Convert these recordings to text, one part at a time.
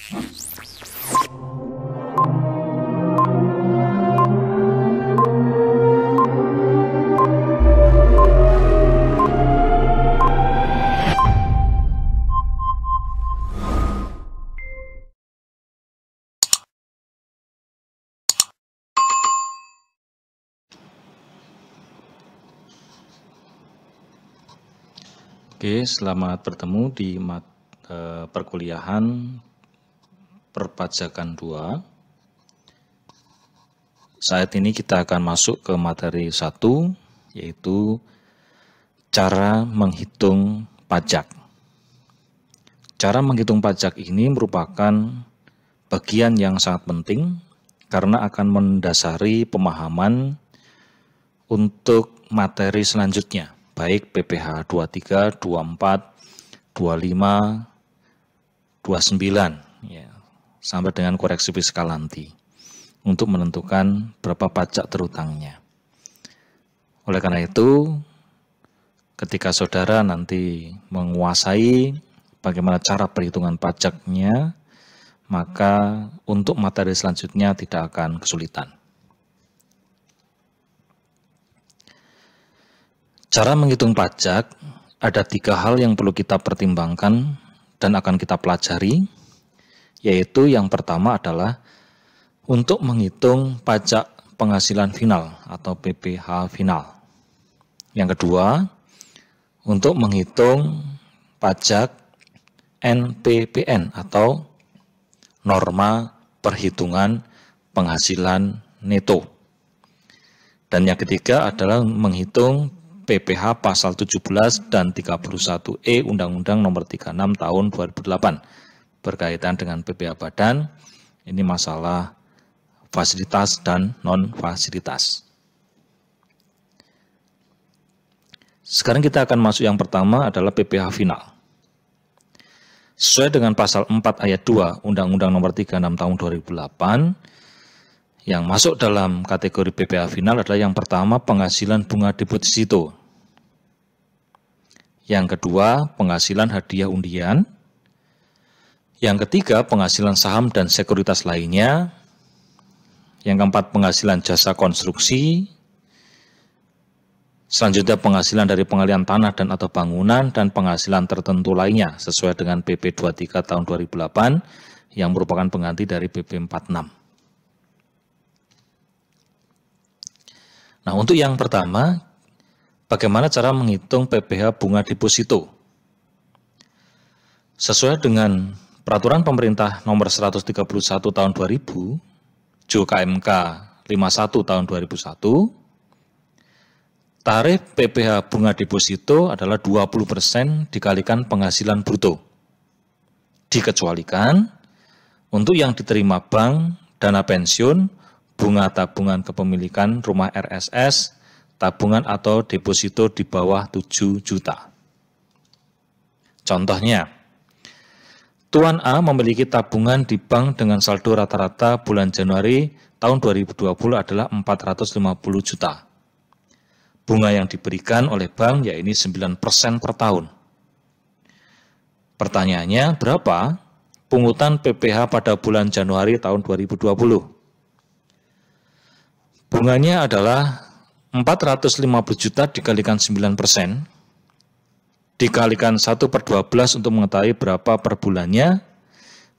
Oke, selamat bertemu di perkuliahan perpajakan 2. Saat ini kita akan masuk ke materi 1, yaitu cara menghitung pajak. Cara menghitung pajak ini merupakan bagian yang sangat penting karena akan mendasari pemahaman untuk materi selanjutnya, baik PPh 23, 24, 25, 29, ya, sampai dengan koreksi fiskal nanti, untuk menentukan berapa pajak terutangnya. Oleh karena itu, ketika saudara nanti menguasai bagaimana cara perhitungan pajaknya, maka untuk materi selanjutnya tidak akan kesulitan. Cara menghitung pajak, ada 3 hal yang perlu kita pertimbangkan dan akan kita pelajari, yaitu yang pertama adalah untuk menghitung pajak penghasilan final atau PPh final. Yang kedua, untuk menghitung pajak NPPN atau norma perhitungan penghasilan neto. Dan yang ketiga adalah menghitung PPh pasal 17 dan 31E Undang-Undang Nomor 36 Tahun 2008 berkaitan dengan PPh badan. Ini masalah fasilitas dan non-fasilitas. Sekarang kita akan masuk yang pertama adalah PPh final. Sesuai dengan pasal 4 ayat 2 Undang-Undang Nomor 36 Tahun 2008, yang masuk dalam kategori PPh final adalah yang pertama penghasilan bunga deposito, yang kedua penghasilan hadiah undian, yang ketiga penghasilan saham dan sekuritas lainnya, yang keempat penghasilan jasa konstruksi, selanjutnya penghasilan dari pengalihan tanah dan atau bangunan, dan penghasilan tertentu lainnya sesuai dengan PP 23 tahun 2008 yang merupakan pengganti dari PP 46. Nah, untuk yang pertama, bagaimana cara menghitung PPh bunga deposito? Sesuai dengan Peraturan Pemerintah Nomor 131 Tahun 2000, JOKMK 51 Tahun 2001, tarif PPh bunga deposito adalah 20% dikalikan penghasilan bruto. Dikecualikan untuk yang diterima bank, dana pensiun, bunga tabungan kepemilikan rumah RSS, tabungan atau deposito di bawah 7 juta. Contohnya, Tuan A memiliki tabungan di bank dengan saldo rata-rata bulan Januari tahun 2020 adalah 450 juta. Bunga yang diberikan oleh bank yaitu 9% per tahun. Pertanyaannya, berapa pungutan PPh pada bulan Januari tahun 2020? Bunganya adalah 450 juta dikalikan 9%, dikalikan 1/12 untuk mengetahui berapa per bulannya,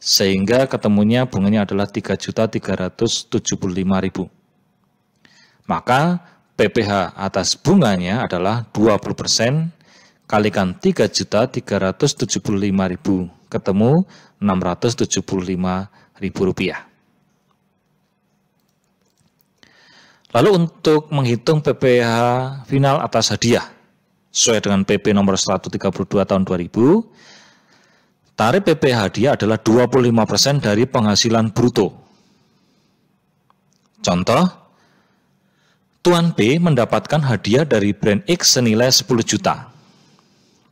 sehingga ketemunya bunganya adalah 3.375.000. Maka PPh atas bunganya adalah 20%, kalikan 3.375.000, ketemu Rp675.000. Lalu untuk menghitung PPh final atas hadiah, sesuai dengan PP nomor 132 tahun 2000, tarif PPh hadiah adalah 25% dari penghasilan bruto. Contoh, Tuan B mendapatkan hadiah dari brand X senilai 10 juta.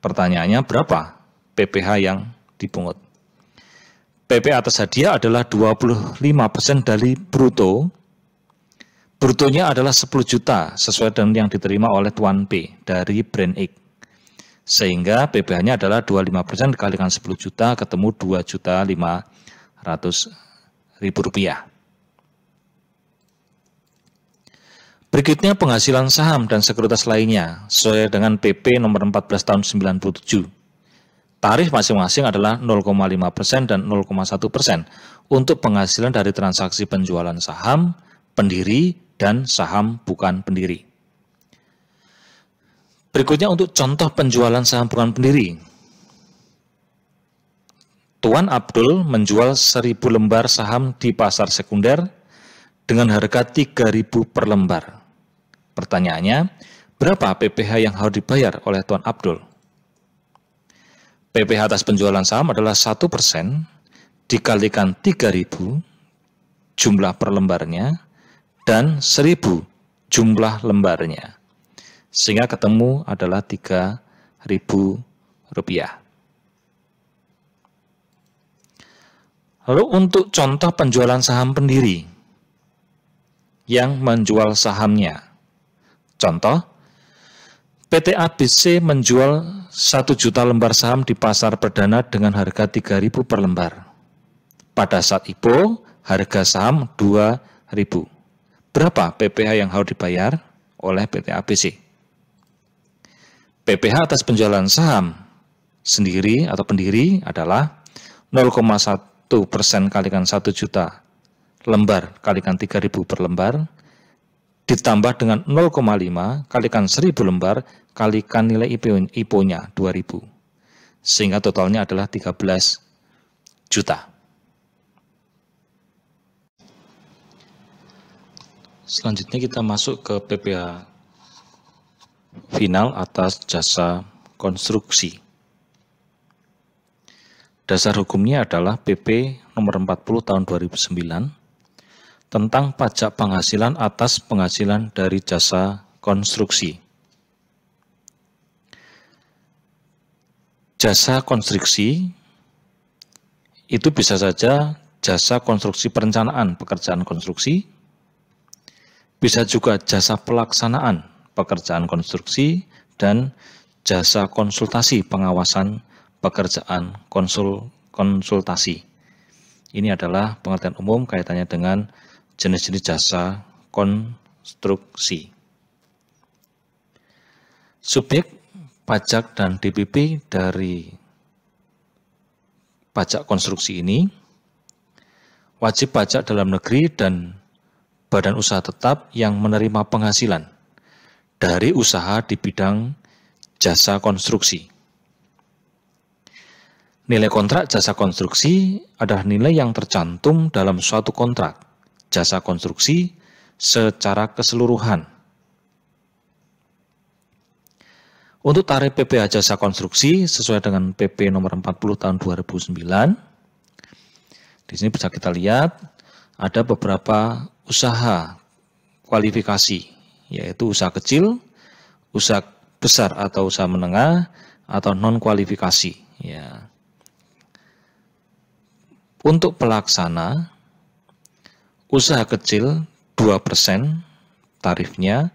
Pertanyaannya, berapa PPh yang dipungut? PP atas hadiah adalah 25% dari bruto. Brutonya adalah 10 juta sesuai dengan yang diterima oleh Tuan P dari brand X. Sehingga PPh-nya adalah 25% dikalikan 10 juta ketemu 2.500.000. Rp500.000. Berikutnya penghasilan saham dan sekuritas lainnya sesuai dengan PP nomor 14 tahun 97. Tarif masing-masing adalah 0,5% dan 0,1% untuk penghasilan dari transaksi penjualan saham, pendiri, dan saham bukan pendiri. Berikutnya untuk contoh penjualan saham bukan pendiri. Tuan Abdul menjual 1.000 lembar saham di pasar sekunder dengan harga 3.000 per lembar. Pertanyaannya, berapa PPh yang harus dibayar oleh Tuan Abdul? PPh atas penjualan saham adalah 1% dikalikan 3.000 jumlah per lembarnya dan 1.000 jumlah lembarnya. Sehingga ketemu adalah Rp3.000. Lalu untuk contoh penjualan saham pendiri yang menjual sahamnya. Contoh, PT ABC menjual 1 juta lembar saham di pasar perdana dengan harga 3.000 per lembar. Pada saat IPO, harga saham 2.000. Berapa PPh yang harus dibayar oleh PT ABC? PPh atas penjualan saham sendiri atau pendiri adalah 0,1% kalikan 1 juta lembar kalikan 3.000 per lembar, ditambah dengan 0,5 kalikan 1.000 lembar kalikan nilai IPO-nya 2.000. Sehingga totalnya adalah 13 juta. Selanjutnya kita masuk ke PPh final atas jasa konstruksi. Dasar hukumnya adalah PP nomor 40 tahun 2009 tentang pajak penghasilan atas penghasilan dari jasa konstruksi. Jasa konstruksi itu bisa saja jasa konstruksi perencanaan pekerjaan konstruksi, bisa juga jasa pelaksanaan pekerjaan konstruksi, dan jasa konsultasi pengawasan pekerjaan konsultasi. Ini adalah pengertian umum kaitannya dengan jenis-jenis jasa konstruksi. Subjek pajak dan DPP dari pajak konstruksi ini wajib pajak dalam negeri dan badan usaha tetap yang menerima penghasilan dari usaha di bidang jasa konstruksi. Nilai kontrak jasa konstruksi adalah nilai yang tercantum dalam suatu kontrak jasa konstruksi secara keseluruhan. Untuk tarif PPh jasa konstruksi sesuai dengan PP nomor 40 tahun 2009, di sini bisa kita lihat ada beberapa usaha kualifikasi, yaitu usaha kecil, usaha besar atau usaha menengah, atau non kualifikasi. Ya. Untuk pelaksana, usaha kecil 2% tarifnya,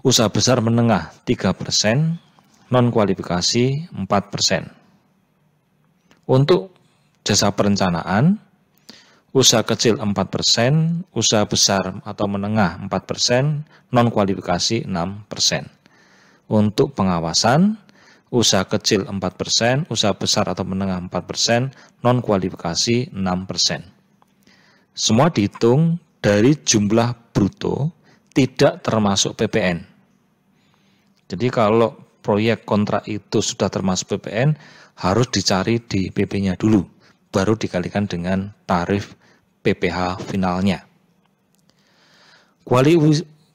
usaha besar menengah 3%, non kualifikasi 4%. Untuk jasa perencanaan, usaha kecil 4%, usaha besar atau menengah 4%, non kualifikasi 6%. Untuk pengawasan, usaha kecil 4%, usaha besar atau menengah 4%, non kualifikasi 6%. Semua dihitung dari jumlah bruto, tidak termasuk PPN. Jadi kalau proyek kontrak itu sudah termasuk PPN, harus dicari di PP-nya dulu, baru dikalikan dengan tarif PPh finalnya.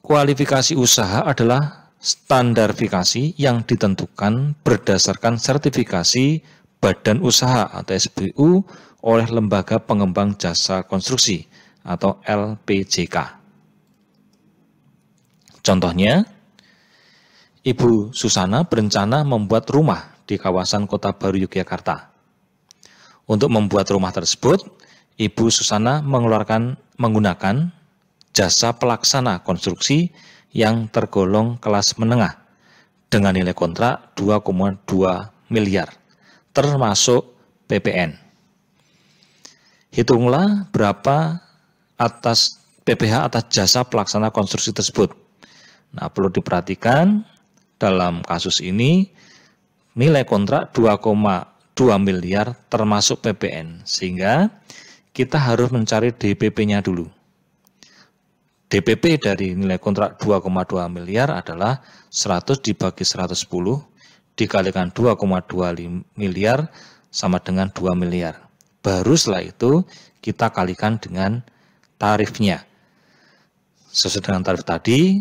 Kualifikasi usaha adalah standarifikasi yang ditentukan berdasarkan sertifikasi Badan Usaha atau SBU oleh Lembaga Pengembang Jasa Konstruksi atau LPJK. Contohnya, Ibu Susana berencana membuat rumah di kawasan Kota Baru Yogyakarta. Untuk membuat rumah tersebut, Ibu Susana menggunakan jasa pelaksana konstruksi yang tergolong kelas menengah dengan nilai kontrak 2,2 miliar, termasuk PPN. Hitunglah berapa atas PPh atas jasa pelaksana konstruksi tersebut. Nah, perlu diperhatikan dalam kasus ini nilai kontrak 2,2 miliar termasuk PPN, sehingga kita harus mencari DPP-nya dulu. DPP dari nilai kontrak 2,2 miliar adalah 100 dibagi 110 dikalikan 2,2 miliar sama dengan 2 miliar. Baru setelah itu kita kalikan dengan tarifnya. Sesuai dengan tarif tadi,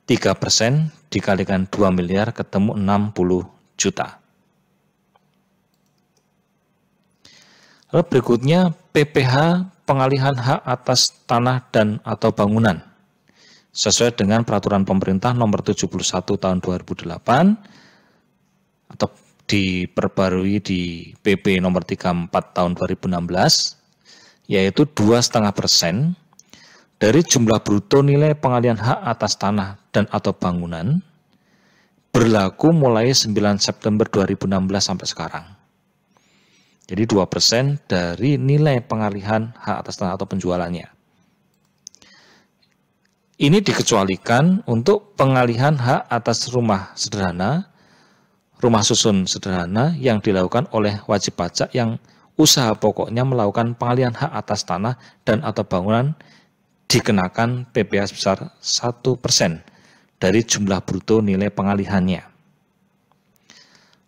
3% dikalikan 2 miliar ketemu 60 juta. Lalu berikutnya PPh pengalihan hak atas tanah dan atau bangunan sesuai dengan peraturan pemerintah nomor 71 tahun 2008 atau diperbarui di PP nomor 34 tahun 2016, yaitu 2,5% dari jumlah bruto nilai pengalihan hak atas tanah dan atau bangunan berlaku mulai 9 September 2016 sampai sekarang. Jadi 2% dari nilai pengalihan hak atas tanah atau penjualannya. Ini dikecualikan untuk pengalihan hak atas rumah sederhana, rumah susun sederhana yang dilakukan oleh wajib pajak yang usaha pokoknya melakukan pengalihan hak atas tanah dan atau bangunan dikenakan PPh sebesar 1% dari jumlah bruto nilai pengalihannya.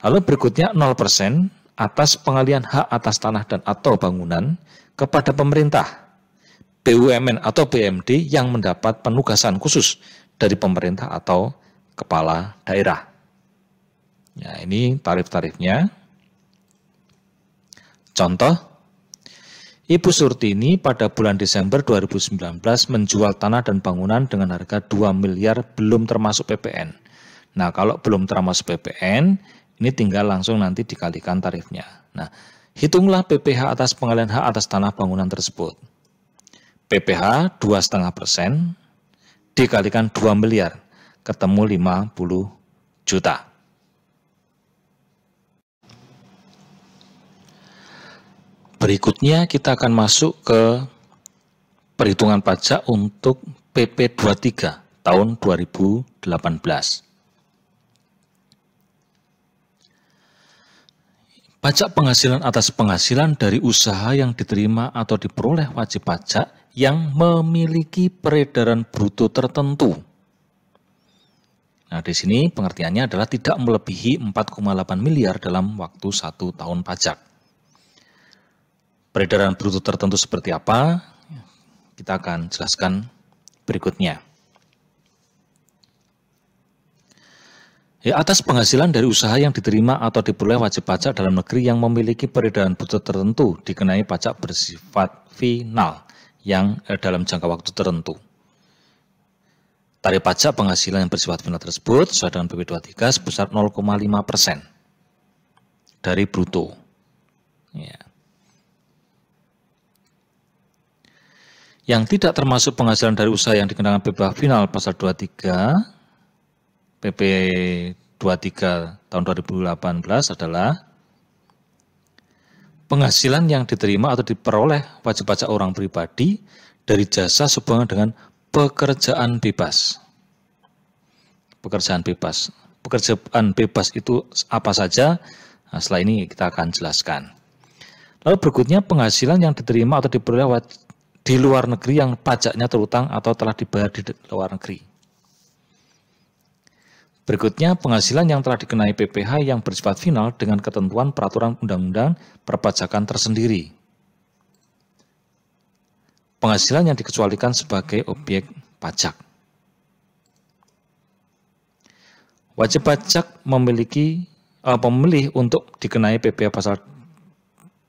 Lalu berikutnya 0% atas pengalihan hak atas tanah dan atau bangunan kepada pemerintah, BUMN atau BUMD yang mendapat penugasan khusus dari pemerintah atau kepala daerah. Ya, ini tarif-tarifnya. Contoh, Ibu Surtini pada bulan Desember 2019 menjual tanah dan bangunan dengan harga 2 miliar belum termasuk PPN. Nah, kalau belum termasuk PPN, ini tinggal langsung nanti dikalikan tarifnya. Nah, hitunglah PPh atas pengalihan hak atas tanah bangunan tersebut. PPh 2,5% dikalikan 2 miliar, ketemu 50 juta. Berikutnya kita akan masuk ke perhitungan pajak untuk PP 23 tahun 2018. Pajak penghasilan atas penghasilan dari usaha yang diterima atau diperoleh wajib pajak yang memiliki peredaran bruto tertentu. Nah, di sini pengertiannya adalah tidak melebihi 4,8 miliar dalam waktu 1 tahun pajak. Peredaran bruto tertentu seperti apa? Kita akan jelaskan berikutnya. Ya, atas penghasilan dari usaha yang diterima atau diperoleh wajib pajak dalam negeri yang memiliki peredaran bruto tertentu dikenai pajak bersifat final yang dalam jangka waktu tertentu. Tarif pajak penghasilan yang bersifat final tersebut sesuai dengan PP 23 sebesar 0,5% dari bruto. Ya. Yang tidak termasuk penghasilan dari usaha yang dikenakan PPh final pasal 23 PP 23 tahun 2018 adalah penghasilan yang diterima atau diperoleh wajib pajak orang pribadi dari jasa sehubungan dengan pekerjaan bebas. Pekerjaan bebas. Pekerjaan bebas itu apa saja? Nah, setelah ini kita akan jelaskan. Lalu berikutnya penghasilan yang diterima atau diperoleh di luar negeri yang pajaknya terutang atau telah dibayar di luar negeri. Berikutnya, penghasilan yang telah dikenai PPh yang bersifat final dengan ketentuan peraturan undang-undang perpajakan tersendiri. Penghasilan yang dikecualikan sebagai objek pajak. Wajib pajak memilih untuk dikenai PPh pasal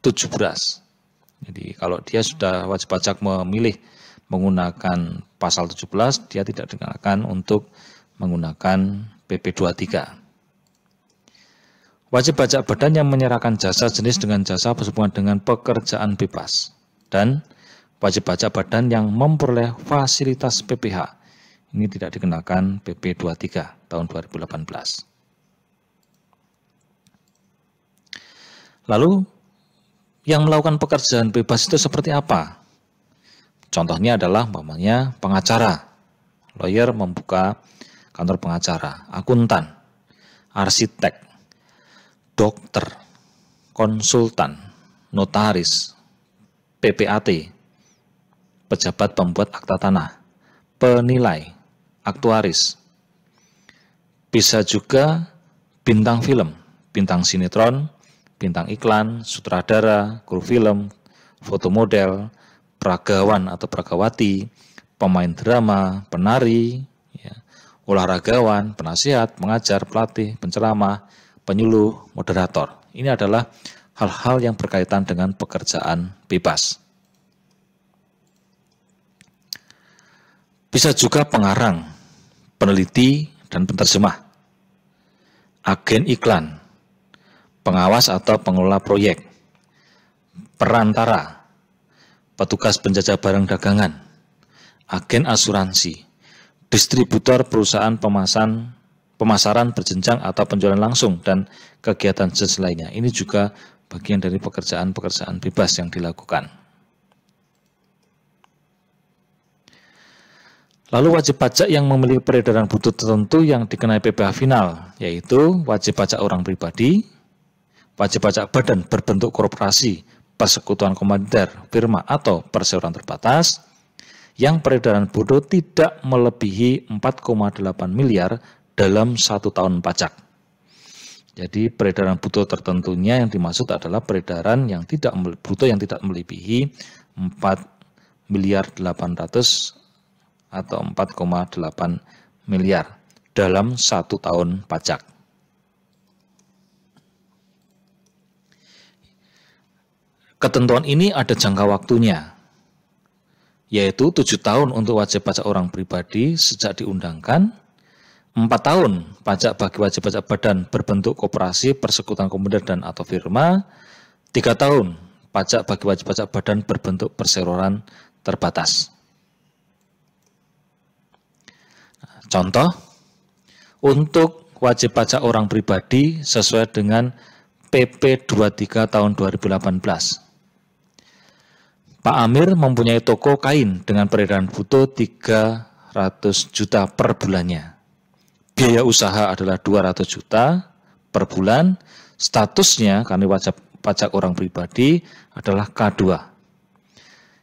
17. Jadi kalau dia sudah wajib pajak memilih menggunakan pasal 17, dia tidak dikenakan untuk menggunakan PP 23. Wajib pajak badan yang menyerahkan jasa jenis dengan jasa berhubungan dengan pekerjaan bebas. Dan wajib pajak badan yang memperoleh fasilitas PPh. Ini tidak dikenakan PP 23 tahun 2018. Lalu yang melakukan pekerjaan bebas itu seperti apa? Contohnya adalah umpamanya pengacara, lawyer membuka kantor pengacara, akuntan, arsitek, dokter, konsultan, notaris, PPAT, pejabat pembuat akta tanah, penilai, aktuaris. Bisa juga bintang film, bintang sinetron, bintang iklan, sutradara, kru film, foto model, peragawan atau peragawati, pemain drama, penari, ya, olahragawan, penasihat, pengajar, pelatih, penceramah, penyuluh, moderator. Ini adalah hal-hal yang berkaitan dengan pekerjaan bebas. Bisa juga pengarang, peneliti, dan penerjemah, agen iklan, pengawas atau pengelola proyek, perantara, petugas penjajah barang dagangan, agen asuransi, distributor perusahaan pemasaran berjenjang atau penjualan langsung, dan kegiatan jenis lainnya. Ini juga bagian dari pekerjaan-pekerjaan bebas yang dilakukan. Lalu wajib pajak yang memiliki peredaran bruto tertentu yang dikenai PPh final, yaitu wajib pajak orang pribadi, wajib pajak badan berbentuk korporasi, persekutuan komandir, firma atau perseroan terbatas, yang peredaran bruto tidak melebihi 4,8 miliar dalam 1 tahun pajak. Jadi peredaran bruto tertentunya yang dimaksud adalah peredaran yang tidak bruto yang tidak melebihi 4 miliar 800 atau 4,8 miliar dalam 1 tahun pajak. Ketentuan ini ada jangka waktunya, yaitu 7 tahun untuk wajib pajak orang pribadi sejak diundangkan, 4 tahun pajak bagi wajib pajak badan berbentuk koperasi, persekutuan komandir dan atau firma, 3 tahun pajak bagi wajib pajak badan berbentuk perseroan terbatas. Contoh, untuk wajib pajak orang pribadi sesuai dengan PP 23 tahun 2018. Pak Amir mempunyai toko kain dengan peredaran bruto 300 juta per bulannya. Biaya usaha adalah 200 juta per bulan. Statusnya karena wajib pajak orang pribadi adalah K2.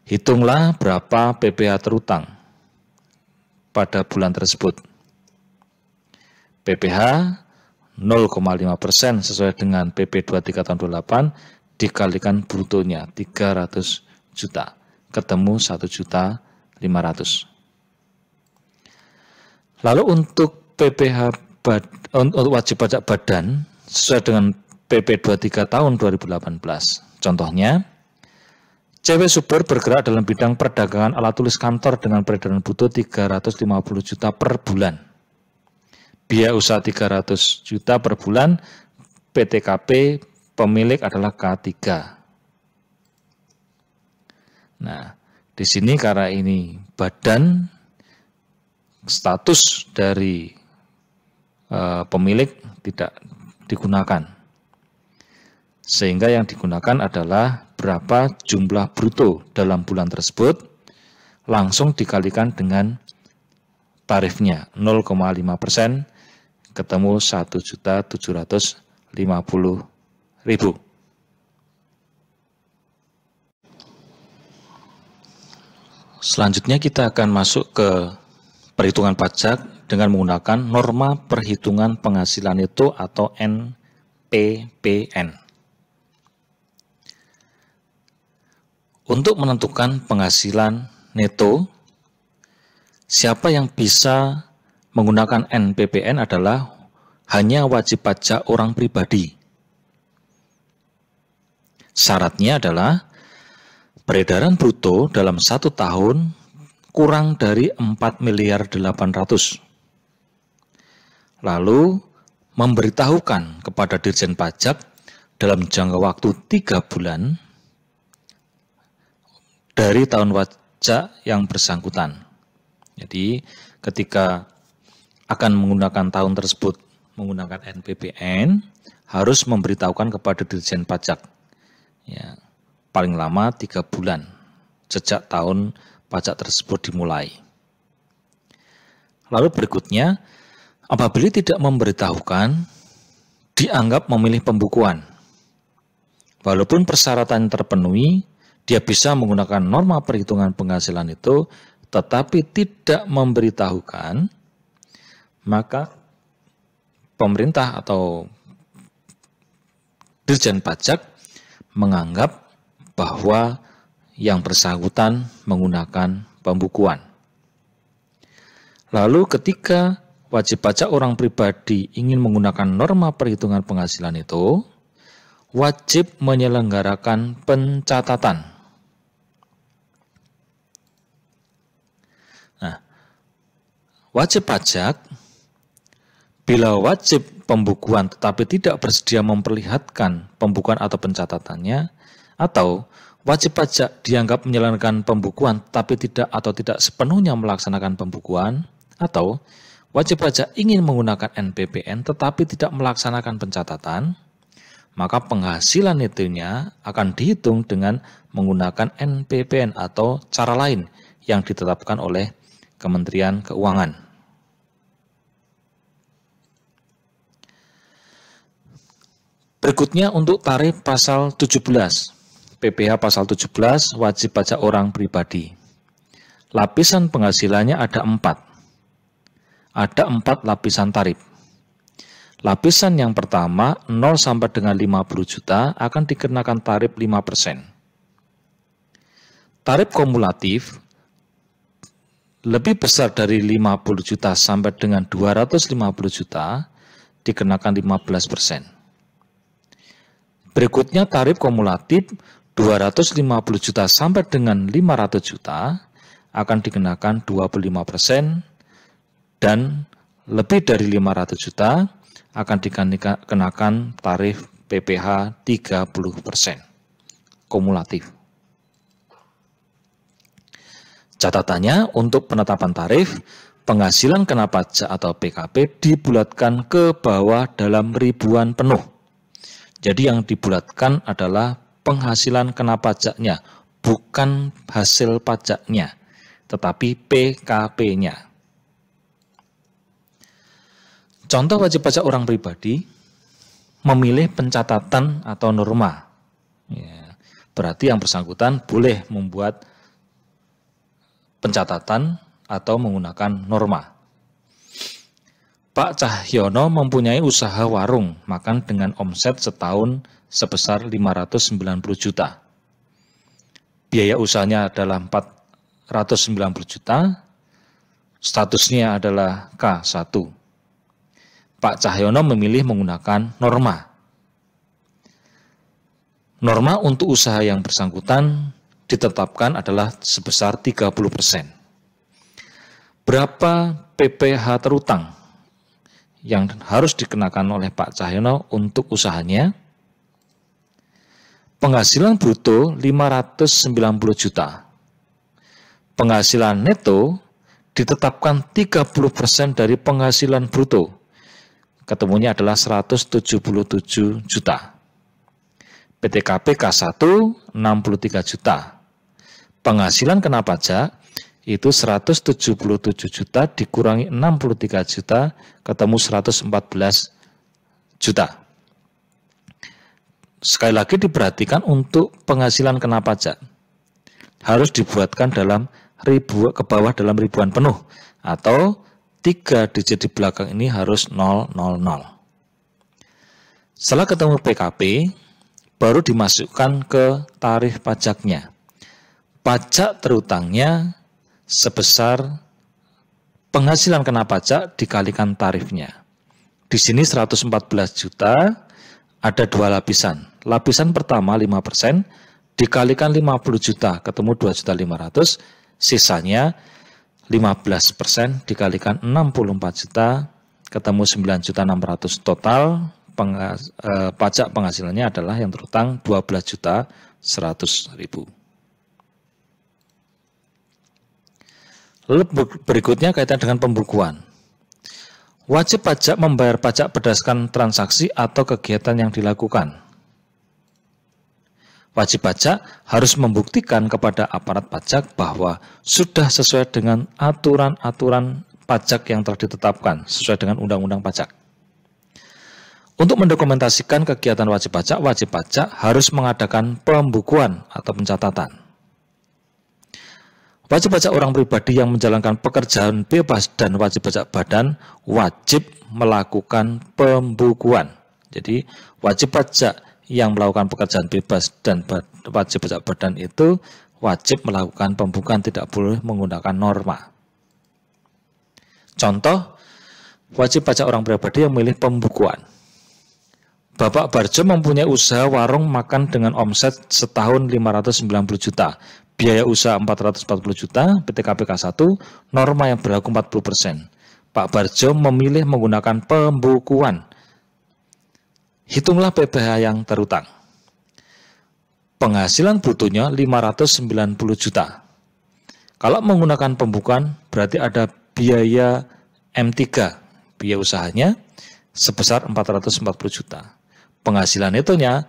Hitunglah berapa PPh terutang pada bulan tersebut. PPh 0,5% sesuai dengan PP 23 tahun 28 dikalikan brutonya 300 juta, ketemu 1.500.000. Lalu untuk PPh untuk wajib pajak badan sesuai dengan PP 23 tahun 2018. Contohnya, CW Subur bergerak dalam bidang perdagangan alat tulis kantor dengan peredaran bruto 350 juta per bulan. Biaya usaha 300 juta per bulan, PTKP pemilik adalah K3. Nah, di sini karena ini badan, status dari pemilik tidak digunakan. Sehingga yang digunakan adalah berapa jumlah bruto dalam bulan tersebut, langsung dikalikan dengan tarifnya 0,5%, ketemu 1.750.000. Selanjutnya kita akan masuk ke perhitungan pajak dengan menggunakan norma perhitungan penghasilan neto atau NPPN. Untuk menentukan penghasilan neto, siapa yang bisa menggunakan NPPN adalah hanya wajib pajak orang pribadi. Syaratnya adalah peredaran bruto dalam 1 tahun kurang dari 4 miliar 800. Lalu memberitahukan kepada Dirjen Pajak dalam jangka waktu 3 bulan dari tahun pajak yang bersangkutan. Jadi ketika akan menggunakan tahun tersebut menggunakan NPPN, harus memberitahukan kepada Dirjen Pajak. Ya, paling lama 3 bulan sejak tahun pajak tersebut dimulai. Lalu berikutnya, apabila tidak memberitahukan, dianggap memilih pembukuan. Walaupun persyaratan terpenuhi, dia bisa menggunakan norma perhitungan penghasilan itu, tetapi tidak memberitahukan, maka pemerintah atau Dirjen Pajak menganggap bahwa yang bersangkutan menggunakan pembukuan. Lalu ketika wajib pajak orang pribadi ingin menggunakan norma perhitungan penghasilan itu, wajib menyelenggarakan pencatatan. Nah, wajib pajak bila wajib pembukuan tetapi tidak bersedia memperlihatkan pembukuan atau pencatatannya, atau wajib pajak dianggap menjalankan pembukuan tapi tidak sepenuhnya melaksanakan pembukuan, atau wajib pajak ingin menggunakan NPPN tetapi tidak melaksanakan pencatatan, maka penghasilan itunya akan dihitung dengan menggunakan NPPN atau cara lain yang ditetapkan oleh Kementerian Keuangan. Berikutnya untuk tarif pasal 17. PPh pasal 17, wajib pajak orang pribadi. Lapisan penghasilannya ada 4. Ada 4 lapisan tarif. Lapisan yang pertama 0 sampai dengan 50 juta akan dikenakan tarif 5%. Tarif kumulatif lebih besar dari 50 juta sampai dengan 250 juta dikenakan 15%. Berikutnya tarif kumulatif 250 juta sampai dengan 500 juta akan dikenakan 25%, dan lebih dari 500 juta akan dikenakan tarif PPh 30% kumulatif. Catatannya, untuk penetapan tarif, penghasilan kena pajak atau PKP dibulatkan ke bawah dalam ribuan penuh. Jadi yang dibulatkan adalah penghasilan kena pajaknya, bukan hasil pajaknya, tetapi PKP-nya. Contoh wajib pajak orang pribadi memilih pencatatan atau norma. Ya, berarti yang bersangkutan boleh membuat pencatatan atau menggunakan norma. Pak Cahyono mempunyai usaha warung makan dengan omset setahun sebesar 590 juta. Biaya usahanya adalah 490 juta, statusnya adalah K1. Pak Cahyono memilih menggunakan norma. Norma untuk usaha yang bersangkutan ditetapkan adalah sebesar 30%. Berapa PPh terutang yang harus dikenakan oleh Pak Cahyono untuk usahanya? Penghasilan bruto 590 juta. Penghasilan neto ditetapkan 30% dari penghasilan bruto. Ketemunya adalah 177 juta. PTKP K1 63 juta. Penghasilan kena pajak itu 177 juta dikurangi 63 juta, ketemu 114 juta. Sekali lagi diperhatikan untuk penghasilan kena pajak harus dibuatkan dalam ke bawah dalam ribuan penuh, atau 3 digit di belakang ini harus 000. Setelah ketemu PKP, baru dimasukkan ke tarif pajaknya. Pajak terutangnya sebesar penghasilan kena pajak dikalikan tarifnya. Di sini 114 juta, ada 2 lapisan. Lapisan pertama 5%, dikalikan 50 juta, ketemu 2.500.000, sisanya 15% dikalikan 64 juta, ketemu 9.600.000. Total pajak penghasilannya adalah yang terutang 12.100.000. Lalu berikutnya kaitan dengan pembukuan. Wajib pajak membayar pajak berdasarkan transaksi atau kegiatan yang dilakukan. Wajib pajak harus membuktikan kepada aparat pajak bahwa sudah sesuai dengan aturan-aturan pajak yang telah ditetapkan sesuai dengan undang-undang pajak. Untuk mendokumentasikan kegiatan wajib pajak harus mengadakan pembukuan atau pencatatan. Wajib pajak orang pribadi yang menjalankan pekerjaan bebas dan wajib pajak badan wajib melakukan pembukuan. Jadi wajib pajak yang melakukan pekerjaan bebas dan wajib pajak badan itu wajib melakukan pembukuan, tidak boleh menggunakan norma. Contoh, wajib pajak orang pribadi yang memilih pembukuan. Bapak Barjo mempunyai usaha warung makan dengan omset setahun 590 juta. Biaya usaha 440 juta, PTKPK 1, norma yang berlaku 40%. Pak Barjo memilih menggunakan pembukuan. Hitunglah PPh yang terutang. Penghasilan brutonya 590 juta. Kalau menggunakan pembukuan, berarti ada biaya M3, biaya usahanya sebesar 440 juta. Penghasilan itunya,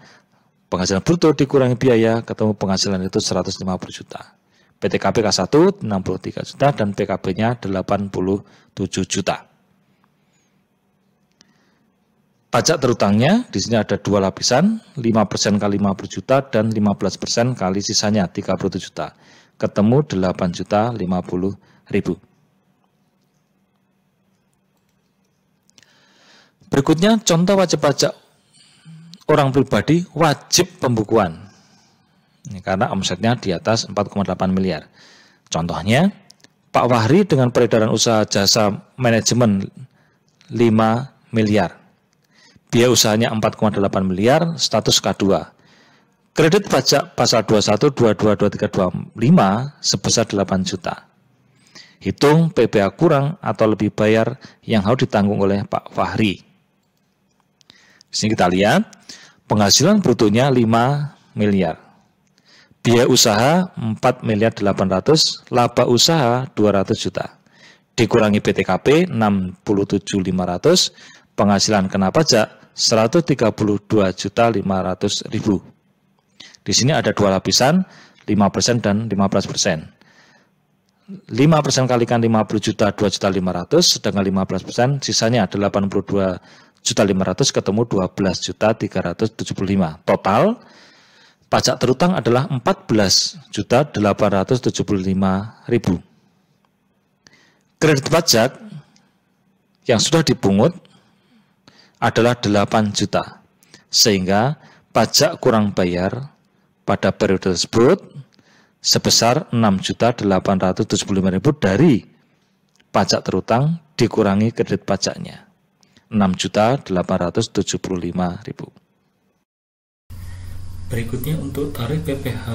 penghasilan bruto dikurangi biaya, ketemu penghasilan itu 150 juta. PTKPK 1 63 juta dan PKB-nya 87 juta. Pajak terutangnya di sini ada dua lapisan, 5% kali 50 juta dan 15% kali sisanya 30 juta. Ketemu 8 juta 50 ribu. Berikutnya contoh wajib pajak orang pribadi wajib pembukuan. Ini karena omsetnya di atas 4,8 miliar. Contohnya, Pak Wahri dengan peredaran usaha jasa manajemen 5 miliar. Biaya usahanya 4,8 miliar, status K2. Kredit pajak pasal 21, 22, 23, 25 sebesar 8 juta. Hitung PPh kurang atau lebih bayar yang harus ditanggung oleh Pak Fahri. Di sini kita lihat, penghasilan brutonya 5 miliar. Biaya usaha 4 miliar 800, laba usaha 200 juta. Dikurangi PTKP 67.500, penghasilan kena pajak 132 juta 500 ribu. Di sini ada dua lapisan, 5% dan 15%. 5% kalikan 50 juta 2 juta 500, sedangkan 15% sisanya 82 juta 500 ketemu 12 juta 375. Total pajak terutang adalah 14 juta 875 ribu. Kredit pajak yang sudah dipungut adalah 8 juta. Sehingga pajak kurang bayar pada periode tersebut sebesar 6 juta 875 ribu dari pajak terutang dikurangi kredit pajaknya. 6.875.000. Berikutnya untuk tarif PPh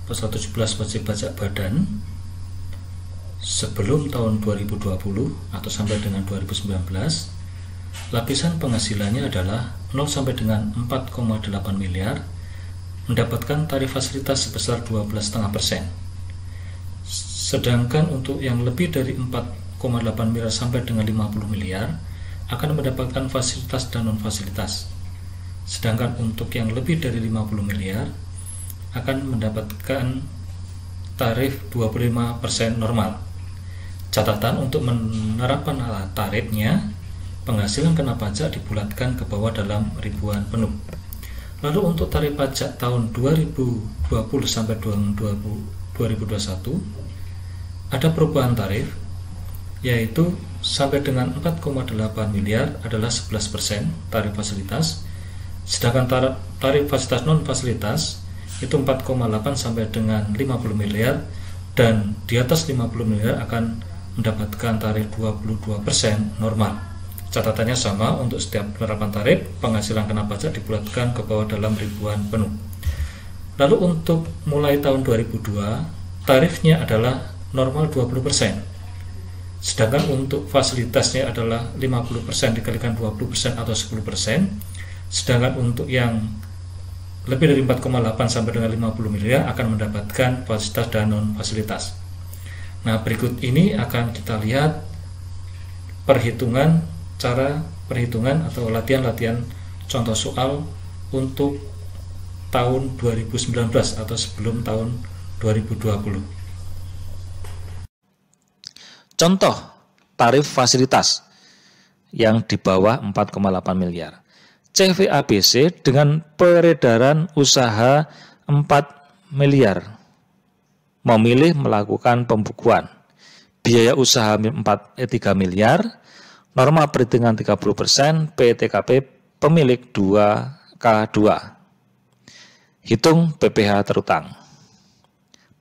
pasal 17 wajib pajak badan sebelum tahun 2020 atau sampai dengan 2019, lapisan penghasilannya adalah 0 sampai dengan 4,8 miliar mendapatkan tarif fasilitas sebesar 12,5%. Sedangkan untuk yang lebih dari 4,8 miliar sampai dengan 50 miliar akan mendapatkan fasilitas dan non-fasilitas. Sedangkan untuk yang lebih dari 50 miliar akan mendapatkan tarif 25% normal. Catatan untuk menerapkan tarifnya, penghasilan kena pajak dibulatkan ke bawah dalam ribuan penuh. Lalu untuk tarif pajak tahun 2020 sampai 2021 ada perubahan tarif, yaitu sampai dengan 4,8 miliar adalah 11% tarif fasilitas, sedangkan tarif fasilitas non-fasilitas itu 4,8 sampai dengan 50 miliar, dan di atas 50 miliar akan mendapatkan tarif 22% normal. Catatannya sama untuk setiap penerapan tarif, penghasilan kena pajak dibulatkan ke bawah dalam ribuan penuh. Lalu untuk mulai tahun 2002, tarifnya adalah normal 20%. Sedangkan untuk fasilitasnya adalah 50% dikalikan 20% atau 10%. Sedangkan untuk yang lebih dari 4,8 sampai dengan 50 miliar akan mendapatkan fasilitas dan non-fasilitas. Nah, berikut ini akan kita lihat cara perhitungan atau latihan-latihan contoh soal untuk tahun 2019 atau sebelum tahun 2020. Contoh tarif fasilitas yang di bawah 4,8 miliar. CVABC dengan peredaran usaha 4 miliar memilih melakukan pembukuan. Biaya usaha 3 miliar, norma perhitungan 30%, PTKP pemilik 2K2. Hitung PPh terutang.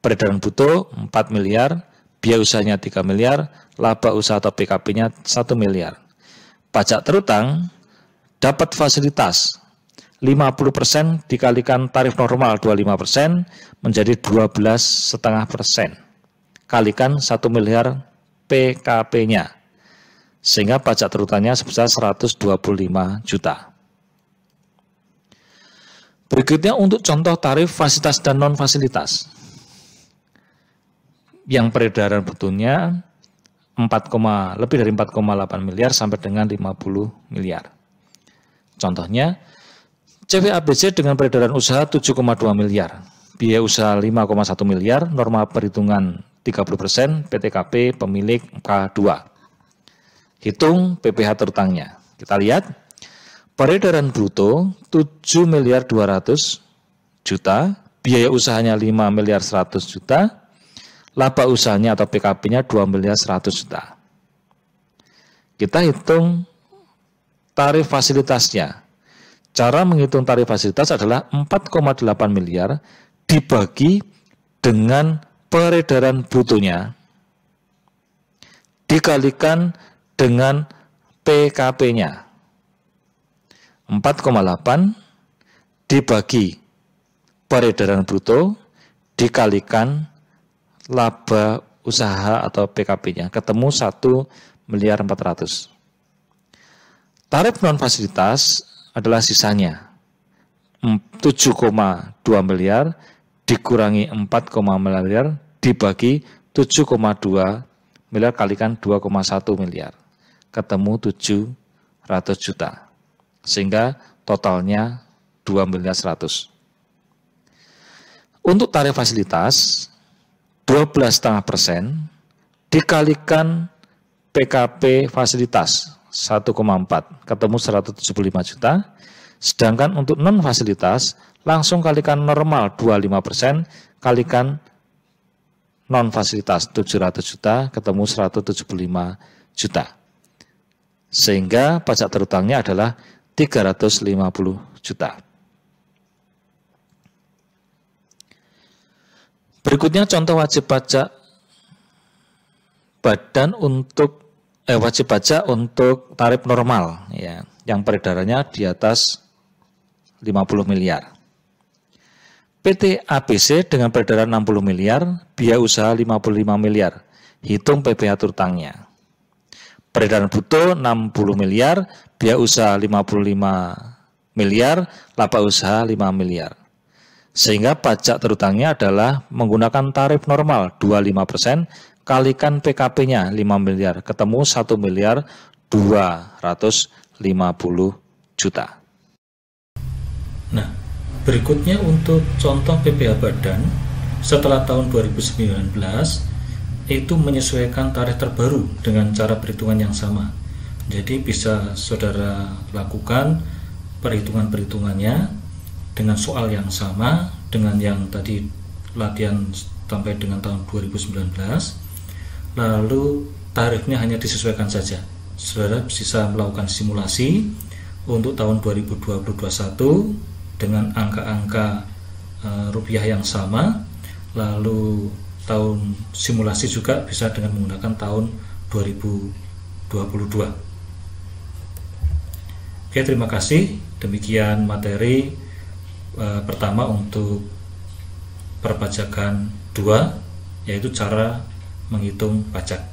Peredaran bruto 4 miliar, biaya usahanya 3 miliar, laba usaha atau PKP-nya 1 miliar. Pajak terutang dapat fasilitas 50% dikalikan tarif normal 25% menjadi 12,5%. Kalikan 1 miliar PKP-nya. Sehingga pajak terutangnya sebesar 125 juta. Berikutnya untuk contoh tarif fasilitas dan non-fasilitas. Yang peredaran brutonya lebih dari 4,8 miliar sampai dengan 50 miliar. Contohnya, CVABC dengan peredaran usaha 7,2 miliar, biaya usaha 5,1 miliar, norma perhitungan 30%, PTKP pemilik K2. Hitung PPh terutangnya. Kita lihat, peredaran bruto 7 miliar 200 juta, biaya usahanya 5 miliar 100 juta, laba usahanya atau PKP-nya 2 miliar 100 juta. Kita hitung tarif fasilitasnya. Cara menghitung tarif fasilitas adalah 4,8 miliar dibagi dengan peredaran brutonya dikalikan dengan PKP-nya. 4,8 dibagi peredaran bruto dikalikan laba usaha atau PKP-nya, ketemu 1 miliar 400. Tarif non fasilitas adalah sisanya 7,2 miliar dikurangi 4, miliar dibagi 7,2 miliar kalikan 2,1 miliar, ketemu 700 juta, sehingga totalnya 2 miliar 100. Untuk tarif fasilitas 12,5% dikalikan PKP fasilitas 1,4 ketemu 175 juta. Sedangkan untuk non fasilitas langsung kalikan normal 25% kalikan non fasilitas 700 juta ketemu 175 juta. Sehingga pajak terutangnya adalah 350 juta. Berikutnya contoh wajib pajak badan untuk wajib pajak untuk tarif normal ya, yang peredarannya di atas 50 miliar. PT ABC dengan peredaran 60 miliar, biaya usaha 55 miliar. Hitung PPh terutangnya. Peredaran bruto 60 miliar, biaya usaha 55 miliar, laba usaha 5 miliar. Sehingga pajak terutangnya adalah menggunakan tarif normal 25%, kalikan PKP-nya 5 miliar, ketemu 1 miliar 250 juta. Nah, berikutnya untuk contoh PPh badan setelah tahun 2019 itu menyesuaikan tarif terbaru dengan cara perhitungan yang sama. Jadi bisa saudara lakukan perhitungan-perhitungannya dengan soal yang sama dengan yang tadi latihan sampai dengan tahun 2019. Lalu tarifnya hanya disesuaikan saja. Saudara bisa melakukan simulasi untuk tahun 2021 dengan angka-angka rupiah yang sama. Lalu tahun simulasi juga bisa dengan menggunakan tahun 2022. Oke, terima kasih. Demikian materi pertama untuk perpajakan 2, yaitu cara menghitung pajak.